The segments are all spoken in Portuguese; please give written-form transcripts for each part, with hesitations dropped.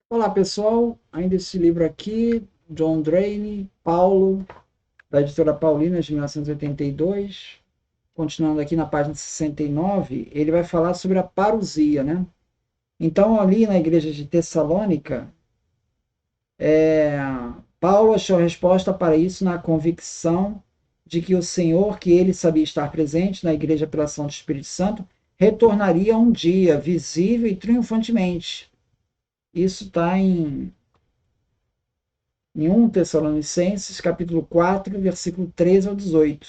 Olá pessoal, ainda esse livro aqui, John Draine, Paulo, da editora Paulina de 1982, continuando aqui na página 69, ele vai falar sobre a parousia, né? Então ali na igreja de Tessalônica, Paulo achou a resposta para isso na convicção de que o Senhor, que ele sabia estar presente na igreja pela ação do Espírito Santo, retornaria um dia, visível e triunfantemente. Isso está em 1 Tessalonicenses, capítulo 4, versículo 13 ao 18.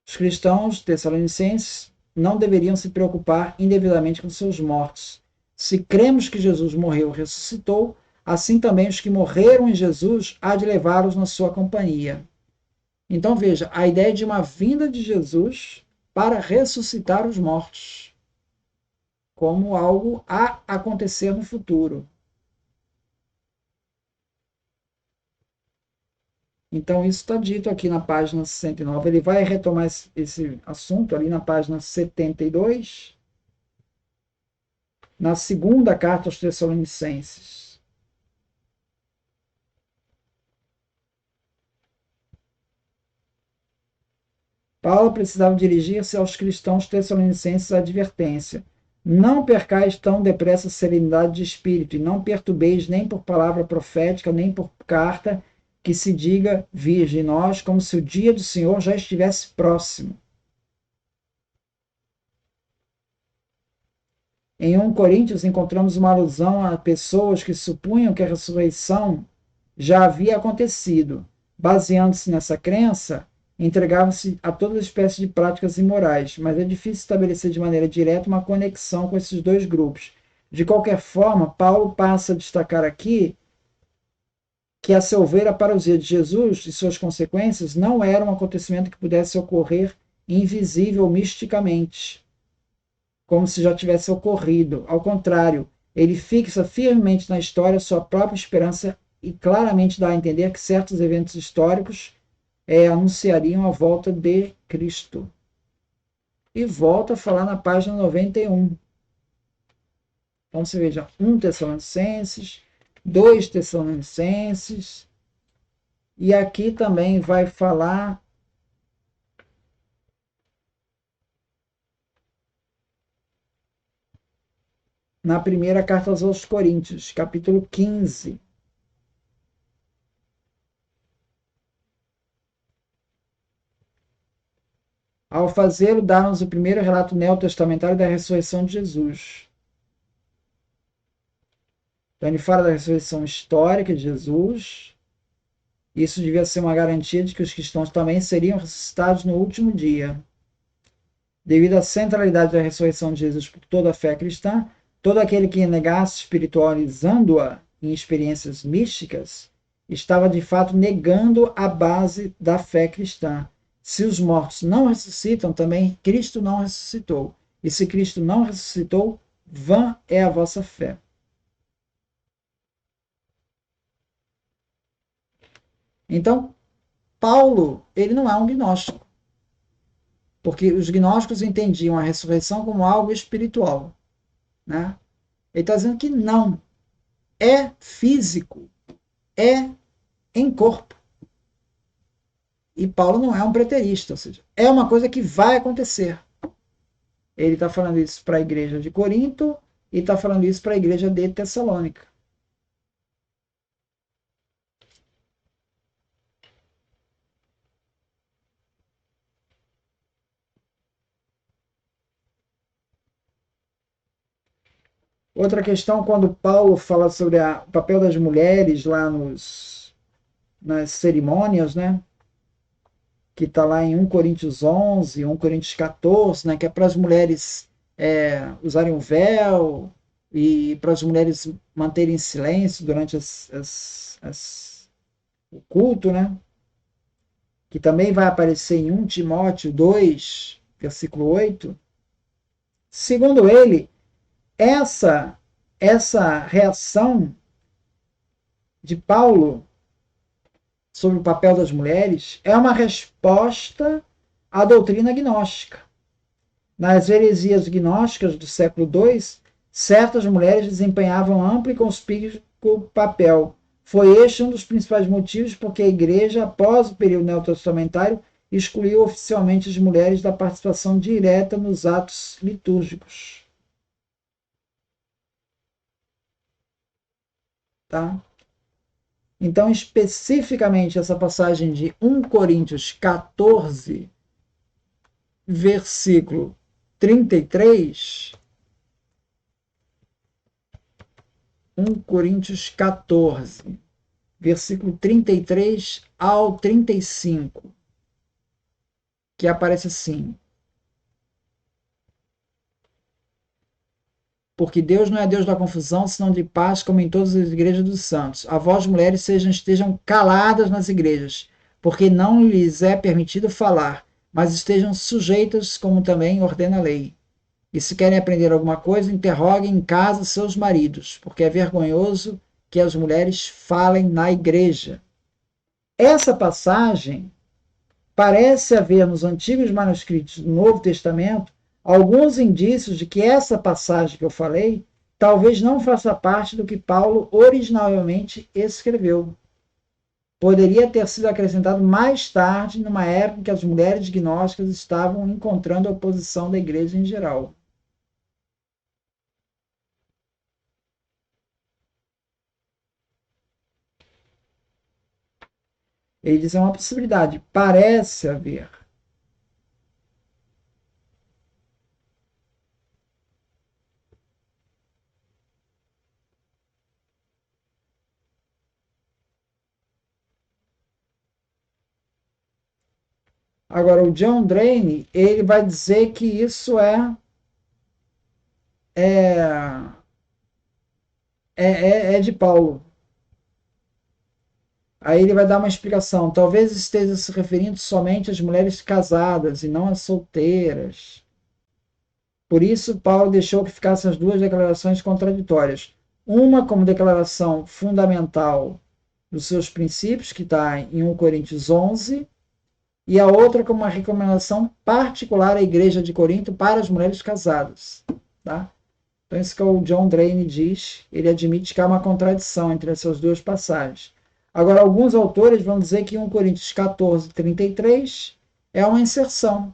Os cristãos tessalonicenses não deveriam se preocupar indevidamente com seus mortos. Se cremos que Jesus morreu e ressuscitou, assim também os que morreram em Jesus há de levá-los na sua companhia. Então veja, a ideia de uma vinda de Jesus para ressuscitar os mortos, como algo a acontecer no futuro. Então, isso está dito aqui na página 69. Ele vai retomar esse assunto ali na página 72, na segunda carta aos Tessalonicenses. Paulo precisava dirigir-se aos cristãos tessalonicenses a advertência: não percais tão depressa a serenidade de espírito, e não perturbeis nem por palavra profética, nem por carta que se diga virgem nós, como se o dia do Senhor já estivesse próximo. Em 1 Coríntios, encontramos uma alusão a pessoas que supunham que a ressurreição já havia acontecido. Baseando-se nessa crença, entregavam-se a toda espécie de práticas imorais, mas é difícil estabelecer de maneira direta uma conexão com esses dois grupos. De qualquer forma, Paulo passa a destacar aqui que, a seu ver, a parousia de Jesus e suas consequências não era um acontecimento que pudesse ocorrer invisível misticamente, como se já tivesse ocorrido. Ao contrário, ele fixa firmemente na história sua própria esperança e claramente dá a entender que certos eventos históricos anunciariam a volta de Cristo. E volta a falar na página 91. Então você veja, 1 Tessalonicenses, 2 Tessalonicenses, e aqui também vai falar na primeira carta aos Coríntios, capítulo 15. Ao fazê-lo, dá-nos o primeiro relato neotestamentário da ressurreição de Jesus. Então ele fala da ressurreição histórica de Jesus. Isso devia ser uma garantia de que os cristãos também seriam ressuscitados no último dia. Devido à centralidade da ressurreição de Jesus por toda a fé cristã, todo aquele que negasse espiritualizando-a em experiências místicas estava de fato negando a base da fé cristã. Se os mortos não ressuscitam, também Cristo não ressuscitou. E se Cristo não ressuscitou, vã é a vossa fé. Então, Paulo, ele não é um gnóstico, porque os gnósticos entendiam a ressurreição como algo espiritual, né? Ele está dizendo que não, é físico, é em corpo. E Paulo não é um preterista, ou seja, é uma coisa que vai acontecer. Ele está falando isso para a igreja de Corinto e está falando isso para a igreja de Tessalônica. Outra questão, quando Paulo fala sobre o papel das mulheres lá nas cerimônias, né? Que está lá em 1 Coríntios 11, 1 Coríntios 14, né? Que é para as mulheres usarem o véu e para as mulheres manterem silêncio durante o culto, né? Que também vai aparecer em 1 Timóteo 2, versículo 8. Segundo ele, essa, essa reação de Paulo sobre o papel das mulheres é uma resposta à doutrina gnóstica. Nas heresias gnósticas do século II, certas mulheres desempenhavam amplo e conspícuo papel. Foi este um dos principais motivos porque a Igreja, após o período neotestamentário, excluiu oficialmente as mulheres da participação direta nos atos litúrgicos. Tá? Então, especificamente, essa passagem de 1 Coríntios 14, versículo 33, 1 Coríntios 14, versículo 33 ao 35, que aparece assim: porque Deus não é Deus da confusão, senão de paz, como em todas as igrejas dos santos. A vós, mulheres, estejam caladas nas igrejas, porque não lhes é permitido falar, mas estejam sujeitas, como também ordena a lei. E se querem aprender alguma coisa, interroguem em casa seus maridos, porque é vergonhoso que as mulheres falem na igreja. Essa passagem parece haver nos antigos manuscritos do Novo Testamento alguns indícios de que essa passagem que eu falei talvez não faça parte do que Paulo originalmente escreveu. Poderia ter sido acrescentado mais tarde, numa época em que as mulheres gnósticas estavam encontrando a oposição da igreja em geral. Ele diz: é uma possibilidade, parece haver. Agora, o John Draine, ele vai dizer que isso é, é de Paulo. Aí ele vai dar uma explicação. Talvez esteja se referindo somente às mulheres casadas e não às solteiras. Por isso, Paulo deixou que ficassem as duas declarações contraditórias. Uma como declaração fundamental dos seus princípios, que está em 1 Coríntios 11, e a outra como uma recomendação particular à igreja de Corinto para as mulheres casadas. Tá? Então, isso que o John Draine diz, ele admite que há uma contradição entre essas duas passagens. Agora, alguns autores vão dizer que 1 Coríntios 14, 33 é uma inserção.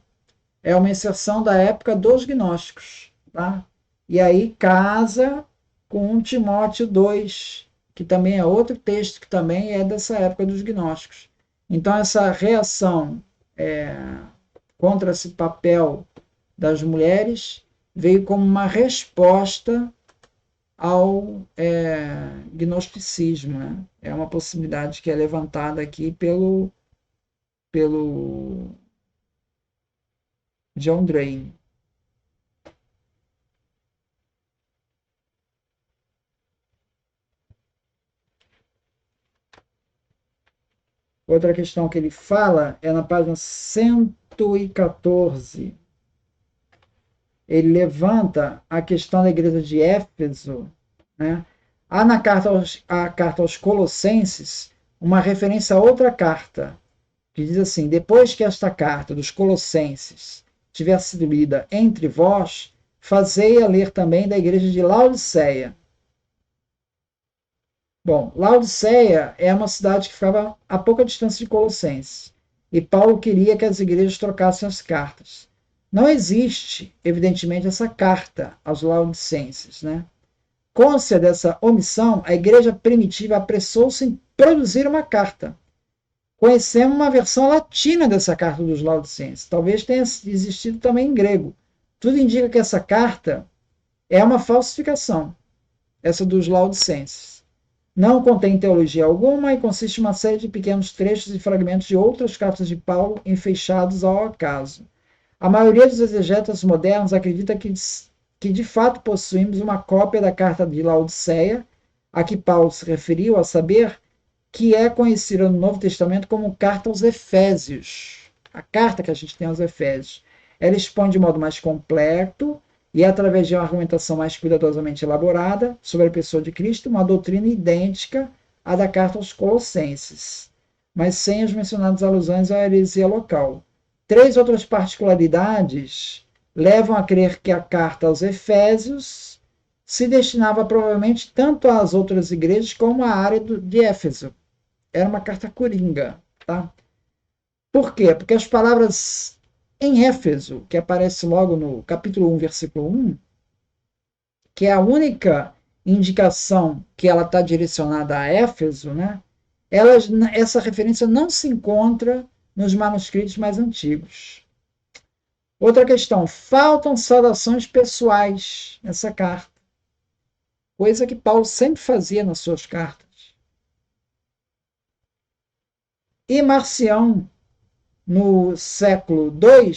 É uma inserção da época dos gnósticos. Tá? E aí casa com 1 Timóteo 2, que também é outro texto que também é dessa época dos gnósticos. Então, essa reação contra esse papel das mulheres veio como uma resposta ao gnosticismo. Né? É uma possibilidade que é levantada aqui pelo John Draine. Outra questão que ele fala é na página 114. Ele levanta a questão da igreja de Éfeso. Né? Há na carta aos Colossenses uma referência a outra carta, que diz assim: depois que esta carta dos Colossenses tiver sido lida entre vós, fazei-a ler também da igreja de Laodiceia. Bom, Laodiceia é uma cidade que ficava a pouca distância de Colossenses, e Paulo queria que as igrejas trocassem as cartas. Não existe, evidentemente, essa carta aos Laodicenses. Né? Cônscia dessa omissão, a igreja primitiva apressou-se em produzir uma carta. Conhecemos uma versão latina dessa carta dos Laodicenses. Talvez tenha existido também em grego. Tudo indica que essa carta é uma falsificação, essa dos Laodicenses. Não contém teologia alguma e consiste em uma série de pequenos trechos e fragmentos de outras cartas de Paulo enfeixados ao acaso. A maioria dos exegetas modernos acredita que de fato possuímos uma cópia da carta de Laodiceia, a que Paulo se referiu, a saber, que é conhecida no Novo Testamento como carta aos Efésios. A carta que a gente tem aos Efésios. Ela expõe de modo mais completo e, através de uma argumentação mais cuidadosamente elaborada sobre a pessoa de Cristo, uma doutrina idêntica à da carta aos Colossenses, mas sem as mencionadas alusões à heresia local. 3 outras particularidades levam a crer que a carta aos Efésios se destinava provavelmente tanto às outras igrejas como à área de Éfeso. Era uma carta coringa. Tá? Por quê? Porque as palavras em Éfeso, que aparece logo no capítulo 1, versículo 1, que é a única indicação que ela está direcionada a Éfeso, né? Essa referência não se encontra nos manuscritos mais antigos. Outra questão, faltam saudações pessoais nessa carta, coisa que Paulo sempre fazia nas suas cartas. E Marcião, no século II,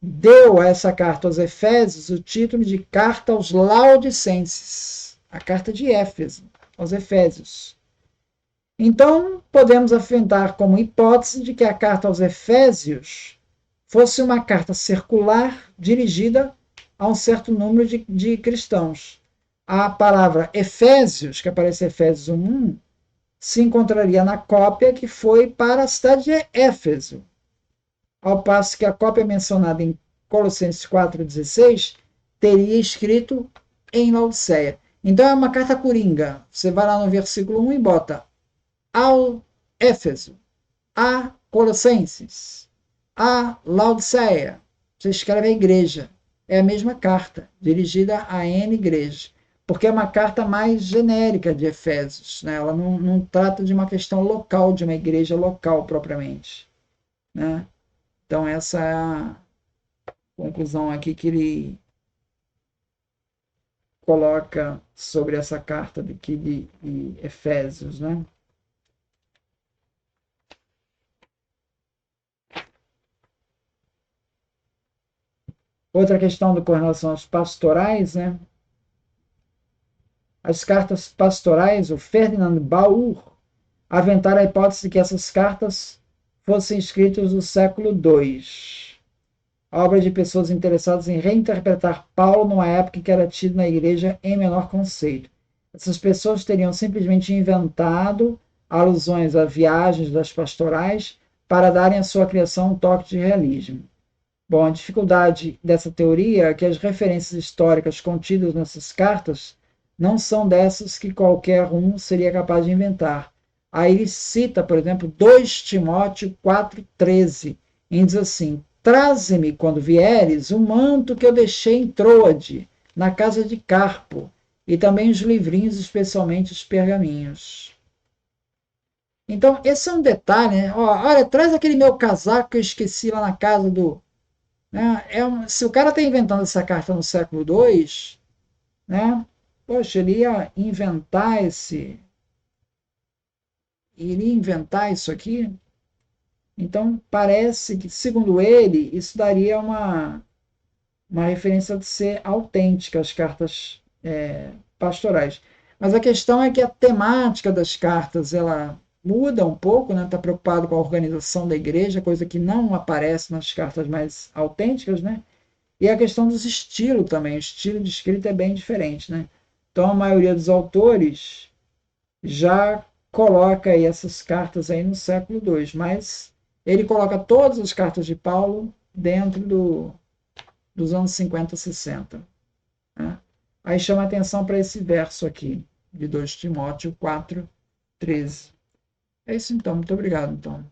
deu a essa carta aos Efésios o título de Carta aos Laodicenses, a carta de Éfeso, aos Efésios. Então, podemos afirmar como hipótese de que a carta aos Efésios fosse uma carta circular dirigida a um certo número de cristãos. A palavra Efésios, que aparece em Efésios 1, se encontraria na cópia que foi para a cidade de Éfeso, ao passo que a cópia mencionada em Colossenses 4,16 teria escrito em Laodiceia. Então é uma carta coringa. Você vai lá no versículo 1 e bota ao Éfeso, a Colossenses, a Laodiceia. Você escreve a igreja. É a mesma carta, dirigida a N igrejas, porque é uma carta mais genérica de Efésios. Né? Ela não trata de uma questão local, de uma igreja local propriamente. Né? Então, essa é a conclusão aqui que ele coloca sobre essa carta de Efésios. Né? Outra questão com relação aos pastorais, né? As cartas pastorais, o Ferdinand Baur aventara a hipótese de que essas cartas fossem escritas no século II, obra de pessoas interessadas em reinterpretar Paulo numa época que era tido na igreja em menor conceito. Essas pessoas teriam simplesmente inventado alusões a viagens das pastorais para darem à sua criação um toque de realismo. Bom, a dificuldade dessa teoria é que as referências históricas contidas nessas cartas não são dessas que qualquer um seria capaz de inventar. Aí ele cita, por exemplo, 2 Timóteo 4,13, e diz assim: traze-me, quando vieres, o manto que eu deixei em Troade, na casa de Carpo, e também os livrinhos, especialmente os pergaminhos. Então, esse é um detalhe, né? Olha, traz aquele meu casaco que eu esqueci lá na casa do... Né? Se o cara está inventando essa carta no século II, né? Poxa, ele ia inventar isso aqui. Então, parece que, segundo ele, isso daria uma referência de ser autêntica às cartas pastorais. Mas a questão é que a temática das cartas ela muda um pouco, né? Está preocupado com a organização da igreja, coisa que não aparece nas cartas mais autênticas, né? E a questão dos estilos também, o estilo de escrita é bem diferente, né? Então a maioria dos autores já coloca aí essas cartas aí no século II, mas ele coloca todas as cartas de Paulo dentro dos anos 50, 60. Né? Aí chama atenção para esse verso aqui, de 2 Timóteo 4, 13. É isso então, muito obrigado então.